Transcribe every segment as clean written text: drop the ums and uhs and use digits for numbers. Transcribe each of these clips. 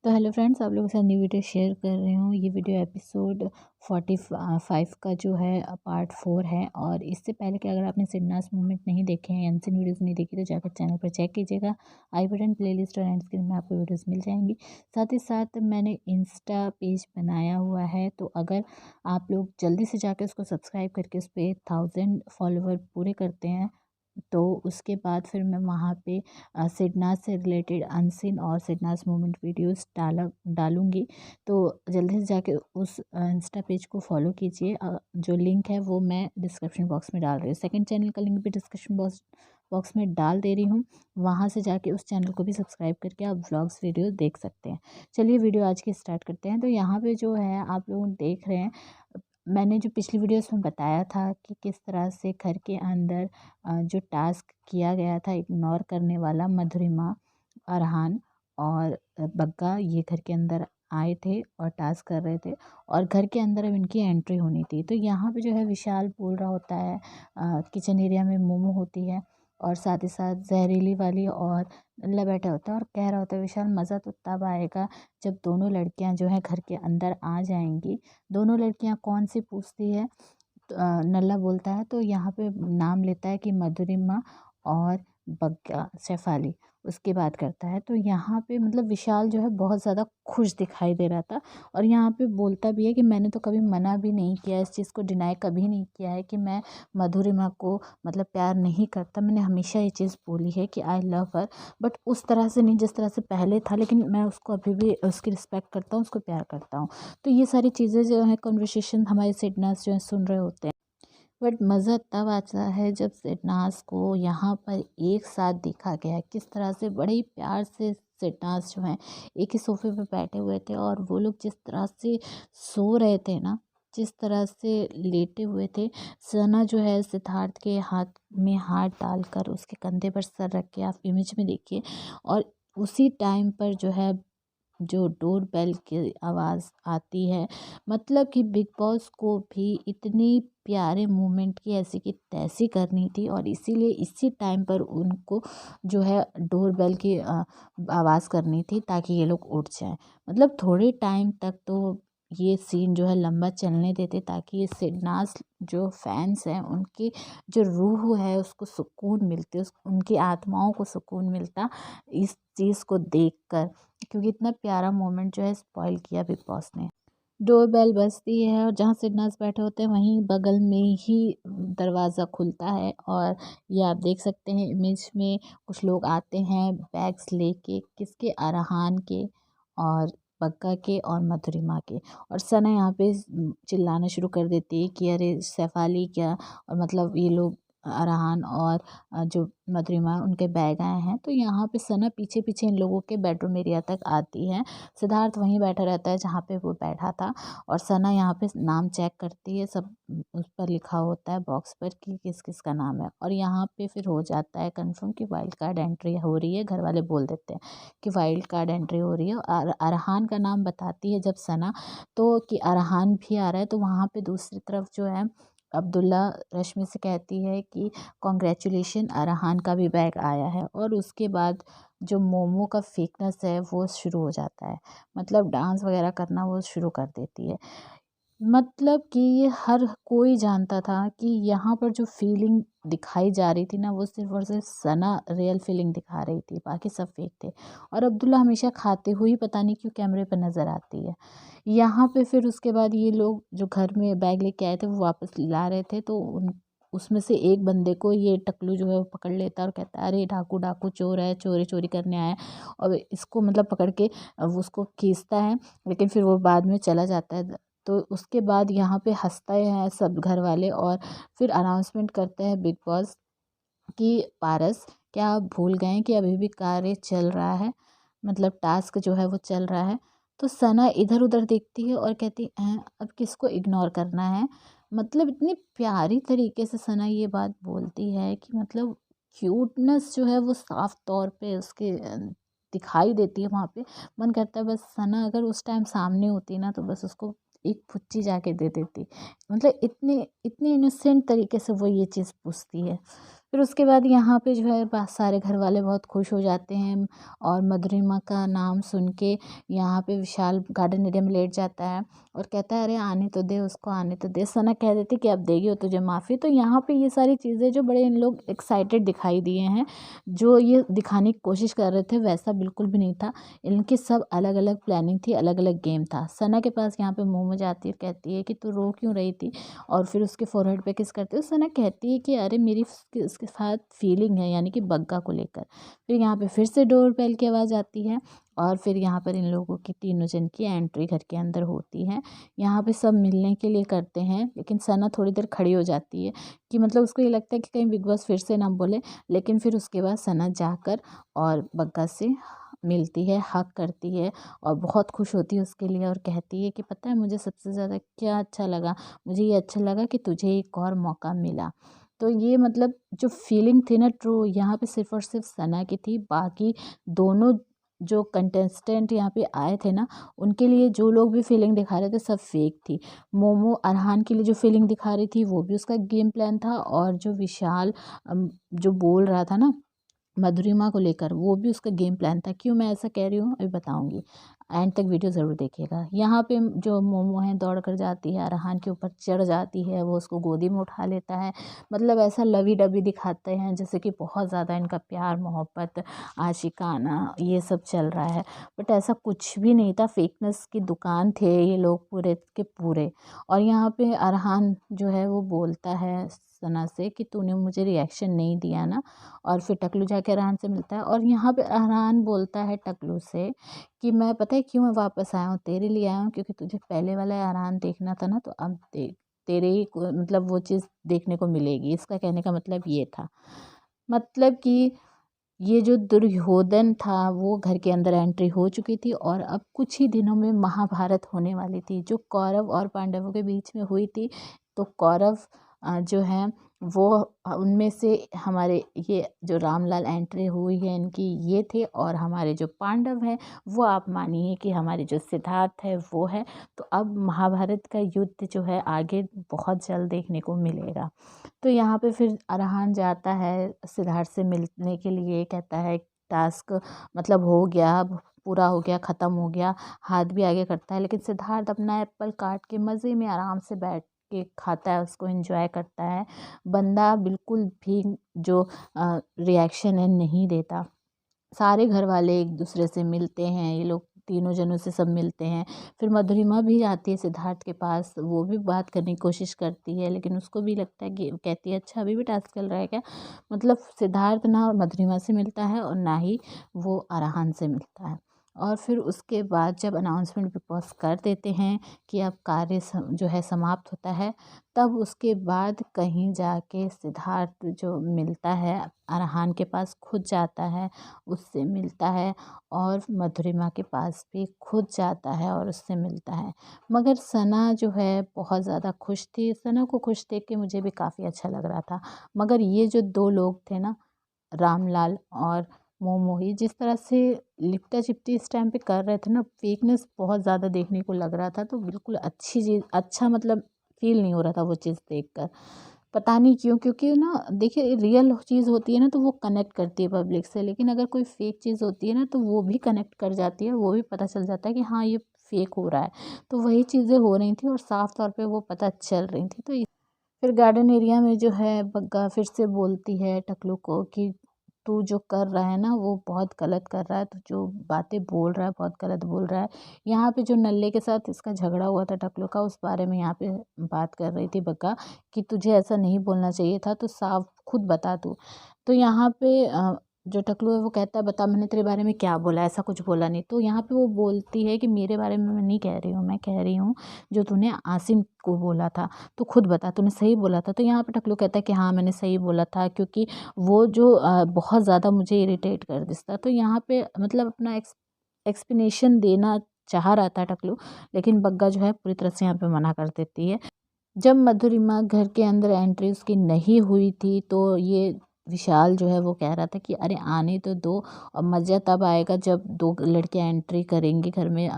तो hello friends, आप लोगों के साथ न्यू वीडियो शेयर कर रही हूँ। ये वीडियो एपिसोड 45 का जो है पार्ट 4 है। और इससे पहले कि अगर आपने सिडनास मूवमेंट नहीं देखे हैं, एंशिएंट वीडियोस नहीं देखी, तो जाकर चैनल पर चेक कीजिएगा। आई बटन, प्लेलिस्ट और एंड स्क्रीन में आपको वीडियोस मिल जाएंगी। साथ ही साथ मैंने इंस्टा पेज बनाया हुआ है, तो अगर आप लोग जल्दी से जाकर उसको सब्सक्राइब करके उस पर 1000 फॉलोवर पूरे करते हैं, तो उसके बाद फिर मैं वहाँ पे सिडनास से रिलेटेड अनसीन और सिडनास मूवमेंट वीडियोस डालूँगी। तो जल्दी से जाके उस इंस्टा पेज को फॉलो कीजिए। जो लिंक है वो मैं डिस्क्रिप्शन बॉक्स में डाल रही हूँ। सेकंड चैनल का लिंक भी डिस्क्रिप्शन बॉक्स में डाल दे रही हूँ। वहाँ से जाके उस चैनल को भी सब्सक्राइब करके आप व्लॉग्स वीडियो देख सकते हैं। चलिए वीडियो आज की स्टार्ट करते हैं। तो यहाँ पे जो है आप लोग देख रहे हैं, मैंने जो पिछली वीडियोस में बताया था कि किस तरह से घर के अंदर जो टास्क किया गया था इग्नोर करने वाला, मधुरिमा, अरहान और बग्गा ये घर के अंदर आए थे और टास्क कर रहे थे, और घर के अंदर अब इनकी एंट्री होनी थी। तो यहाँ पे जो है विशाल बोल रहा होता है, किचन एरिया में मोमो होती है और साथ ही साथ जहरीली वाली, और नल्ला बैठा होता है और कह रहा होता है, विशाल मज़ा तो तब आएगा जब दोनों लड़कियां जो है घर के अंदर आ जाएंगी। दोनों लड़कियां कौन सी पूछती है, तो नल्ला बोलता है, तो यहाँ पे नाम लेता है कि मधुरिमा और बग्गा, शेफाली उसकी बात करता है। तो यहाँ पे मतलब विशाल जो है बहुत ज़्यादा खुश दिखाई दे रहा था, और यहाँ पे बोलता भी है कि मैंने तो कभी मना भी नहीं किया, इस चीज़ को डिनाई कभी नहीं किया है कि मैं मधुरिमा को मतलब प्यार नहीं करता। मैंने हमेशा ये चीज़ बोली है कि आई लव हर, बट उस तरह से नहीं जिस तरह से पहले था, लेकिन मैं उसको अभी भी उसकी रिस्पेक्ट करता हूँ, उसको प्यार करता हूँ। तो ये सारी चीज़ें जो है कन्वर्सेशन हमारे सिडनास जो है सुन रहे होते हैं। बट मज़ा तब आता है जब सिडनास को यहाँ पर एक साथ देखा गया है, किस तरह से बड़े ही प्यार से सिडनास जो हैं एक ही सोफे पे बैठे हुए थे, और वो लोग जिस तरह से सो रहे थे ना, जिस तरह से लेटे हुए थे। सना जो है सिद्धार्थ के हाथ में हाथ डालकर उसके कंधे पर सर रख के, आप इमेज में देखिए, और उसी टाइम पर जो है जो डोर बेल की आवाज़ आती है। मतलब कि बिग बॉस को भी इतनी प्यारे मोमेंट की ऐसी की तैसी करनी थी, और इसीलिए इसी टाइम पर उनको जो है डोर बेल की आवाज़ करनी थी, ताकि ये लोग उठ जाएं। मतलब थोड़े टाइम तक तो ये सीन जो है लंबा चलने देते, ताकि ये सिडनास जो फैंस हैं उनकी जो रूह है उसको सुकून मिलती, उनकी आत्माओं को सुकून मिलता इस चीज़ को देखकर, क्योंकि इतना प्यारा मोमेंट जो है स्पॉइल किया बिग बॉस ने। डोर बेल बजती है, और जहाँ सिडनास बैठे होते हैं वहीं बगल में ही दरवाज़ा खुलता है, और ये आप देख सकते हैं इमेज में, कुछ लोग आते हैं बैग्स लेके, किसके, अरहान के और बग्गा के और मधुरिमा के। और सना यहाँ पे चिल्लाना शुरू कर देती है कि अरे शेफाली क्या, और मतलब ये लोग अरहान और जो मधुरिमा उनके बैग आए हैं। तो यहाँ पे सना पीछे पीछे इन लोगों के बेडरूम एरिया तक आती है। सिद्धार्थ वहीं बैठा रहता है जहाँ पे वो बैठा था, और सना यहाँ पे नाम चेक करती है, सब उस पर लिखा होता है बॉक्स पर कि किस किस का नाम है, और यहाँ पे फिर हो जाता है कंफर्म कि वाइल्ड कार्ड एंट्री हो रही है। घर वाले बोल देते हैं कि वाइल्ड कार्ड एंट्री हो रही है, और अरहान का नाम बताती है जब सना, तो कि अरहान भी आ रहा है। तो वहाँ पे दूसरी तरफ जो है अब्दुल्ला रश्मि से कहती है कि कॉन्ग्रेचुलेशन, अरहान का भी बैग आया है। और उसके बाद जो मोमो का फेकनेस है वो शुरू हो जाता है, मतलब डांस वगैरह करना वो शुरू कर देती है। मतलब कि ये हर कोई जानता था कि यहाँ पर जो फीलिंग दिखाई जा रही थी ना, वो सिर्फ और सिर्फ सना रियल फीलिंग दिखा रही थी, बाकी सब फेक थे। और अब्दुल्ला हमेशा खाते हुए पता नहीं क्यों कैमरे पर नज़र आती है। यहाँ पे फिर उसके बाद ये लोग जो घर में बैग लेके आए थे वो वापस ला रहे थे, तो उन उसमें से एक बंदे को ये टकलू जो है वो पकड़ लेता है और कहता है अरे डाकू डाकू चोर है, चोरी चोरी करने आया है। और इसको मतलब पकड़ के वो उसको खींचता है, लेकिन फिर वो बाद में चला जाता है। तो उसके बाद यहाँ पे हंसते हैं सब घर वाले, और फिर अनाउंसमेंट करते हैं बिग बॉस कि पारस, क्या आप भूल गए हैं कि अभी भी कार्य चल रहा है, मतलब टास्क जो है वो चल रहा है। तो सना इधर उधर देखती है और कहती है अब किसको इग्नोर करना है। मतलब इतनी प्यारी तरीके से सना ये बात बोलती है कि मतलब क्यूटनेस जो है वो साफ तौर पे उसके दिखाई देती है वहाँ पे। मन करता है बस सना अगर उस टाइम सामने होती ना, तो बस उसको एक फुच्ची जाके दे देती। मतलब इतने इतने इनोसेंट तरीके से वो ये चीज़ पूछती है। फिर उसके बाद यहाँ पे जो है सारे घर वाले बहुत खुश हो जाते हैं और मधुरिमा का नाम सुन के यहाँ पे विशाल गार्डन एरिया में लेट जाता है और कहता है अरे आने तो दे उसको, आने तो दे। सना कह देती कि अब देगी वो तुझे माफ़ी। तो यहाँ पे ये सारी चीज़ें जो बड़े इन लोग एक्साइटेड दिखाई दिए हैं, जो ये दिखाने की कोशिश कर रहे थे वैसा बिल्कुल भी नहीं था। इनकी सब अलग अलग प्लानिंग थी, अलग अलग गेम था। सना के पास यहाँ पे मोमो जाती है, कहती है कि तू रो क्यों रही थी, और फिर उसके फोरहेड पे किस करती है। सना कहती है कि अरे मेरी उसके साथ फीलिंग है, यानी कि बग्गा को लेकर। फिर यहाँ पे फिर से डोर बेल की आवाज़ आती है और फिर यहाँ पर इन लोगों की तीनों जन की एंट्री घर के अंदर होती है। यहाँ पे सब मिलने के लिए करते हैं, लेकिन सना थोड़ी देर खड़ी हो जाती है कि मतलब उसको ये लगता है कि कहीं बिग बॉस फिर से ना बोले। लेकिन फिर उसके बाद सना जाकर और बग्गा से मिलती है, हग करती है और बहुत खुश होती है उसके लिए और कहती है कि पता है मुझे सबसे ज़्यादा क्या अच्छा लगा, मुझे ये अच्छा लगा कि तुझे एक और मौका मिला। तो ये मतलब जो फीलिंग थी ना ट्रू, यहाँ पे सिर्फ़ और सिर्फ सना की थी। बाकी दोनों जो कंटेस्टेंट यहाँ पे आए थे ना, उनके लिए जो लोग भी फीलिंग दिखा रहे थे सब फेक थी। मोमो अरहान के लिए जो फीलिंग दिखा रही थी वो भी उसका गेम प्लान था, और जो विशाल जो बोल रहा था ना मधुरिमा को लेकर, वो भी उसका गेम प्लान था। क्यों मैं ऐसा कह रही हूँ अभी बताऊँगी, एंड तक वीडियो ज़रूर देखिएगा। यहाँ पे जो मोमो है दौड़ कर जाती है, अरहान के ऊपर चढ़ जाती है, वो उसको गोदी में उठा लेता है। मतलब ऐसा लवी डबी दिखाते हैं जैसे कि बहुत ज़्यादा इनका प्यार मोहब्बत आशिकाना ये सब चल रहा है, बट ऐसा कुछ भी नहीं था। फेकनेस की दुकान थे ये लोग पूरे के पूरे। और यहाँ पे अरहान जो है वो बोलता है सना से कि तूने मुझे रिएक्शन नहीं दिया ना, और फिर टकलू जाके अरहान से मिलता है और यहाँ पे अरहान बोलता है टकलू से कि मैं पता है क्यों मैं वापस आया हूँ, तेरे लिए आया हूँ, क्योंकि तुझे पहले वाला अरहान देखना था ना, तो अब देख तेरे ही मतलब वो चीज़ देखने को मिलेगी। इसका कहने का मतलब ये था, मतलब कि ये जो दुर्योधन था वो घर के अंदर एंट्री हो चुकी थी और अब कुछ ही दिनों में महाभारत होने वाली थी, जो कौरव और पांडवों के बीच में हुई थी। तो कौरव जो हैं वो उनमें से हमारे ये जो रामलाल एंट्री हुई है इनकी ये थे, और हमारे जो पांडव हैं वो आप मानिए कि हमारे जो सिद्धार्थ है वो है। तो अब महाभारत का युद्ध जो है आगे बहुत जल्द देखने को मिलेगा। तो यहाँ पे फिर अरहान जाता है सिद्धार्थ से मिलने के लिए, कहता है टास्क मतलब हो गया, अब पूरा हो गया, ख़त्म हो गया। हाथ भी आगे करता है, लेकिन सिद्धार्थ अपना एप्पल काट के मज़े में आराम से बैठ के खाता है, उसको एंजॉय करता है। बंदा बिल्कुल भी जो रिएक्शन है नहीं देता। सारे घर वाले एक दूसरे से मिलते हैं, ये लोग तीनों जनों से सब मिलते हैं। फिर मधुरिमा भी आती है सिद्धार्थ के पास, वो भी बात करने की कोशिश करती है, लेकिन उसको भी लगता है कि कहती है अच्छा अभी भी टास्क चल रहा है क्या। मतलब सिद्धार्थ ना मधुरिमा से मिलता है और ना ही वो अरहान से मिलता है। और फिर उसके बाद जब अनाउंसमेंट बिग बॉस कर देते हैं कि अब कार्य जो है समाप्त होता है, तब उसके बाद कहीं जाके सिद्धार्थ जो मिलता है अरहान के पास खुद जाता है, उससे मिलता है, और मधुरिमा के पास भी खुद जाता है और उससे मिलता है। मगर सना जो है बहुत ज़्यादा खुश थी। सना को खुश देख के मुझे भी काफ़ी अच्छा लग रहा था। मगर ये जो दो लोग थे ना, रामलाल और मोमोही, जिस तरह से लिपटा चिपटी इस टाइम पे कर रहे थे ना, फेकनेस बहुत ज़्यादा देखने को लग रहा था। तो बिल्कुल अच्छी चीज़ अच्छा मतलब फील नहीं हो रहा था वो चीज़ देखकर। पता नहीं क्यों, क्योंकि ना देखिए रियल चीज़ होती है ना तो वो कनेक्ट करती है पब्लिक से, लेकिन अगर कोई फेक चीज़ होती है ना तो वो भी कनेक्ट कर जाती है, वो भी पता चल जाता है कि हाँ ये फेक हो रहा है। तो वही चीज़ें हो रही थी और साफ तौर पे वो पता चल रही थी। तो फिर गार्डन एरिया में जो है बग्गा फिर से बोलती है टकलू को कि तू जो कर रहा है ना वो बहुत गलत कर रहा है, तू जो बातें बोल रहा है बहुत गलत बोल रहा है। यहाँ पे जो नल्ले के साथ इसका झगड़ा हुआ था टकलू का, उस बारे में यहाँ पे बात कर रही थी बग्गा कि तुझे ऐसा नहीं बोलना चाहिए था, तो साफ खुद बता तू। तो यहाँ पे जो टकलू है वो कहता है बता मैंने तेरे बारे में क्या बोला, ऐसा कुछ बोला नहीं। तो यहाँ पे वो बोलती है कि मेरे बारे में मैं नहीं कह रही हूँ, मैं कह रही हूँ जो तूने आसिम को बोला था, तो खुद बता तूने सही बोला था। तो यहाँ पे टकलू कहता है कि हाँ मैंने सही बोला था, क्योंकि वो जो बहुत ज़्यादा मुझे इरिटेट कर देता। तो यहाँ पे मतलब अपना एक्सप्लेनेशन देना चाह रहा था टकलू, लेकिन बग्गा जो है पूरी तरह से यहाँ पे मना कर देती है। जब मधुरिमा घर के अंदर एंट्री उसकी नहीं हुई थी तो ये विशाल जो है वो कह रहा था कि अरे आने तो दो, और मज़ा तब आएगा जब दो लड़कियां एंट्री करेंगी घर में,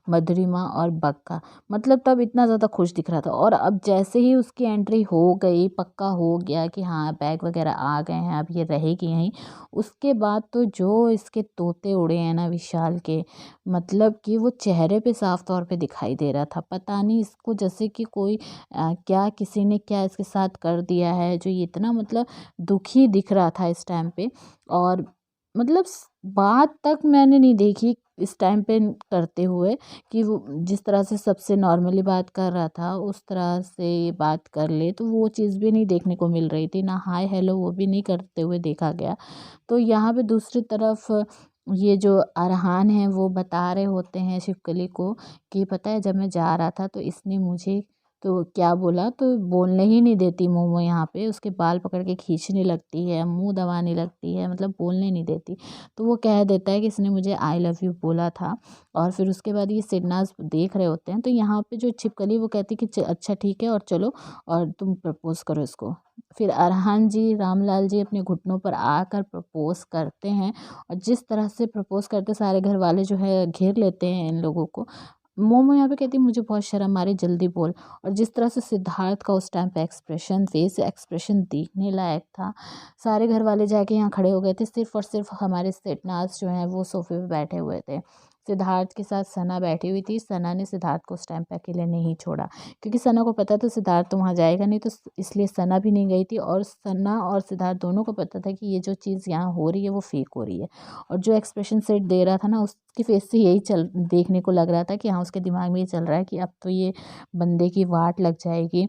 मधुरिमा और बक्का। मतलब तब इतना ज़्यादा खुश दिख रहा था, और अब जैसे ही उसकी एंट्री हो गई, पक्का हो गया कि हाँ बैग वगैरह आ गए हैं, अब ये रहेगी यहीं, उसके बाद तो जो इसके तोते उड़े हैं ना विशाल के, मतलब कि वो चेहरे पे साफ तौर पे दिखाई दे रहा था। पता नहीं इसको जैसे कि कोई क्या किसी ने क्या इसके साथ कर दिया है, जो ये इतना मतलब दुखी दिख रहा था इस टाइम पे। और मतलब बात तक मैंने नहीं देखी इस टाइम पे करते हुए, कि वो जिस तरह से सबसे नॉर्मली बात कर रहा था उस तरह से ये बात कर ले, तो वो चीज़ भी नहीं देखने को मिल रही थी, ना हाय हेलो वो भी नहीं करते हुए देखा गया। तो यहाँ पे दूसरी तरफ ये जो अरहान है वो बता रहे होते हैं शिवकली को कि पता है जब मैं जा रहा था तो इसने मुझे तो क्या बोला, तो बोलने ही नहीं देती मोमो, यहाँ पे उसके बाल पकड़ के खींचने लगती है, मुंह दबाने लगती है, मतलब बोलने नहीं देती। तो वो कह देता है कि इसने मुझे आई लव यू बोला था। और फिर उसके बाद ये सिडनाज देख रहे होते हैं, तो यहाँ पे जो छिपकली वो कहती कि अच्छा ठीक है और चलो और तुम प्रपोज करो इसको। फिर अरहान जी, रामलाल जी अपने घुटनों पर आकर प्रपोज करते हैं, और जिस तरह से प्रपोज करते सारे घर वाले जो है घेर लेते हैं इन लोगों को। मोमो यहाँ पे कहती है मुझे बहुत शर्म आ रही, जल्दी बोल। और जिस तरह से सिद्धार्थ का उस टाइम पे एक्सप्रेशन, फेस एक्सप्रेशन देखने लायक था। सारे घर वाले जाके यहाँ खड़े हो गए थे, सिर्फ और सिर्फ हमारे सेटनाज जो हैं वो सोफे पे बैठे हुए थे। सिद्धार्थ के साथ सना बैठी हुई थी, सना ने सिद्धार्थ को उस टाइम पे अकेले नहीं छोड़ा, क्योंकि सना को पता था सिद्धार्थ तो वहाँ जाएगा नहीं, तो इसलिए सना भी नहीं गई थी। और सना और सिद्धार्थ दोनों को पता था कि ये जो चीज़ यहाँ हो रही है वो फेक हो रही है। और जो एक्सप्रेशन सेट दे रहा था ना, उसके फेस से यही चल देखने को लग रहा था कि हाँ उसके दिमाग में ये चल रहा है कि अब तो ये बंदे की वाट लग जाएगी।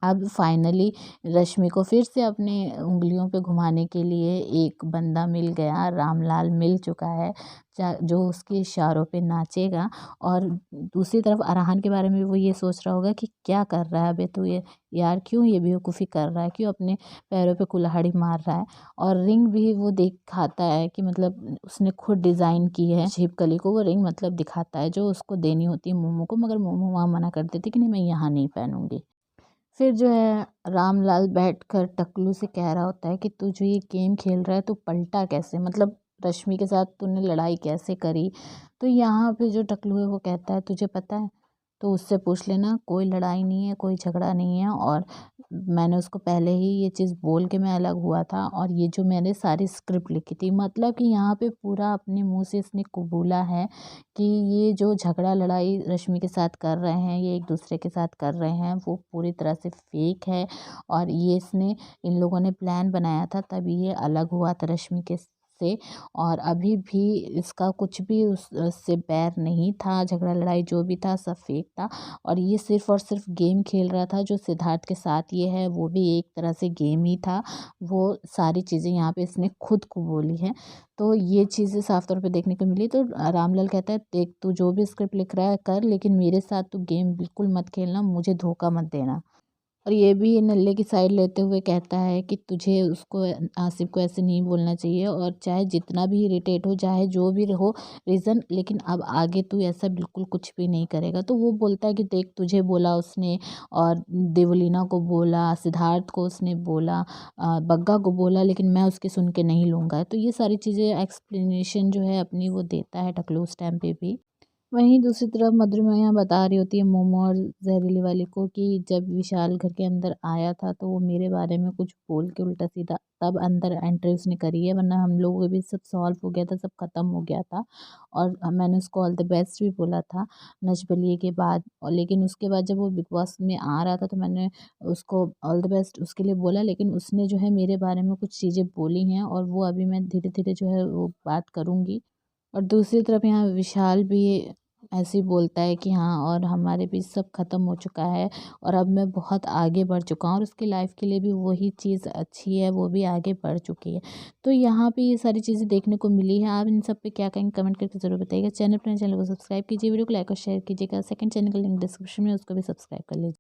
अब फाइनली रश्मि को फिर से अपने उंगलियों पे घुमाने के लिए एक बंदा मिल गया, रामलाल मिल चुका है, जो उसके इशारों पे नाचेगा। और दूसरी तरफ अरहान के बारे में वो ये सोच रहा होगा कि क्या कर रहा है अबे तू ये, यार क्यों ये बेवकूफ़ी कर रहा है, क्यों अपने पैरों पे कुल्हाड़ी मार रहा है। और रिंग भी वो दिखाता है कि मतलब उसने खुद डिज़ाइन की है, छिपकली को वो रिंग मतलब दिखाता है, जो उसको देनी होती है मोमो को, मगर मोमो वहाँ मना कर देती कि नहीं मैं यहाँ नहीं पहनूंगी। फिर जो है रामलाल बैठकर टकलू से कह रहा होता है कि तू जो ये गेम खेल रहा है तो पलटा कैसे, मतलब रश्मि के साथ तूने लड़ाई कैसे करी। तो यहाँ पे जो टकलू है वो कहता है तुझे पता है, तो उससे पूछ लेना, कोई लड़ाई नहीं है, कोई झगड़ा नहीं है। और मैंने उसको पहले ही ये चीज़ बोल के मैं अलग हुआ था, और ये जो मैंने सारी स्क्रिप्ट लिखी थी, मतलब कि यहाँ पे पूरा अपने मुंह से इसने कबूला है कि ये जो झगड़ा लड़ाई रश्मि के साथ कर रहे हैं, ये एक दूसरे के साथ कर रहे हैं, वो पूरी तरह से फेक है। और ये इसने इन लोगों ने प्लान बनाया था, तभी ये अलग हुआ था रश्मि के से। और अभी भी इसका कुछ भी उससे बैर नहीं था, झगड़ा लड़ाई जो भी था सब फेक था। और ये सिर्फ और सिर्फ गेम खेल रहा था, जो सिद्धार्थ के साथ ये है वो भी एक तरह से गेम ही था। वो सारी चीज़ें यहाँ पे इसने खुद को बोली है। तो ये चीज़ें साफ तौर पे देखने को मिली। तो रामलाल कहता है देख तू जो भी स्क्रिप्ट लिख रहा है कर, लेकिन मेरे साथ तू गेम बिल्कुल मत खेलना, मुझे धोखा मत देना। और ये भी नल्ले की साइड लेते हुए कहता है कि तुझे उसको, आसिफ को ऐसे नहीं बोलना चाहिए, और चाहे जितना भी इरिटेट हो, चाहे जो भी हो रीज़न, लेकिन अब आगे तू ऐसा बिल्कुल कुछ भी नहीं करेगा। तो वो बोलता है कि देख तुझे बोला उसने, और देवलीना को बोला, सिद्धार्थ को उसने बोला, बग्गा को बोला, लेकिन मैं उसकी सुन के नहीं लूँगा। तो ये सारी चीज़ें एक्सप्लेनेशन जो है अपनी वो देता है टकलू उस टाइम पे भी। वहीं दूसरी तरफ मधुरिमा यहाँ बता रही होती है मोमो और जहरीली वाली को कि जब विशाल घर के अंदर आया था तो वो मेरे बारे में कुछ बोल के उल्टा सीधा तब अंदर एंट्री उसने करी है, वरना हम लोगों को भी सब सॉल्व हो गया था, सब खत्म हो गया था। और मैंने उसको ऑल द बेस्ट भी बोला था नच बलिए के बाद। और लेकिन उसके बाद जब वो बिग बॉस में आ रहा था तो मैंने उसको ऑल द बेस्ट उसके लिए बोला, लेकिन उसने जो है मेरे बारे में कुछ चीज़ें बोली हैं, और वो अभी मैं धीरे धीरे जो है वो बात करूँगी। और दूसरी तरफ यहाँ विशाल भी ऐसे ही बोलता है कि हाँ और हमारे बीच सब ख़त्म हो चुका है, और अब मैं बहुत आगे बढ़ चुका हूँ, और उसकी लाइफ के लिए भी वही चीज़ अच्छी है, वो भी आगे बढ़ चुकी है। तो यहाँ पे ये सारी चीज़ें देखने को मिली है। आप इन सब पे क्या कहेंगे कमेंट करके ज़रूर बताइएगा। चैनल को सब्सक्राइब कीजिए, वीडियो को लाइक और शेयर कीजिएगा। सेकंड चैनल का लिंक डिस्क्रिप्शन में, उसको भी सब्सक्राइब कर लीजिए।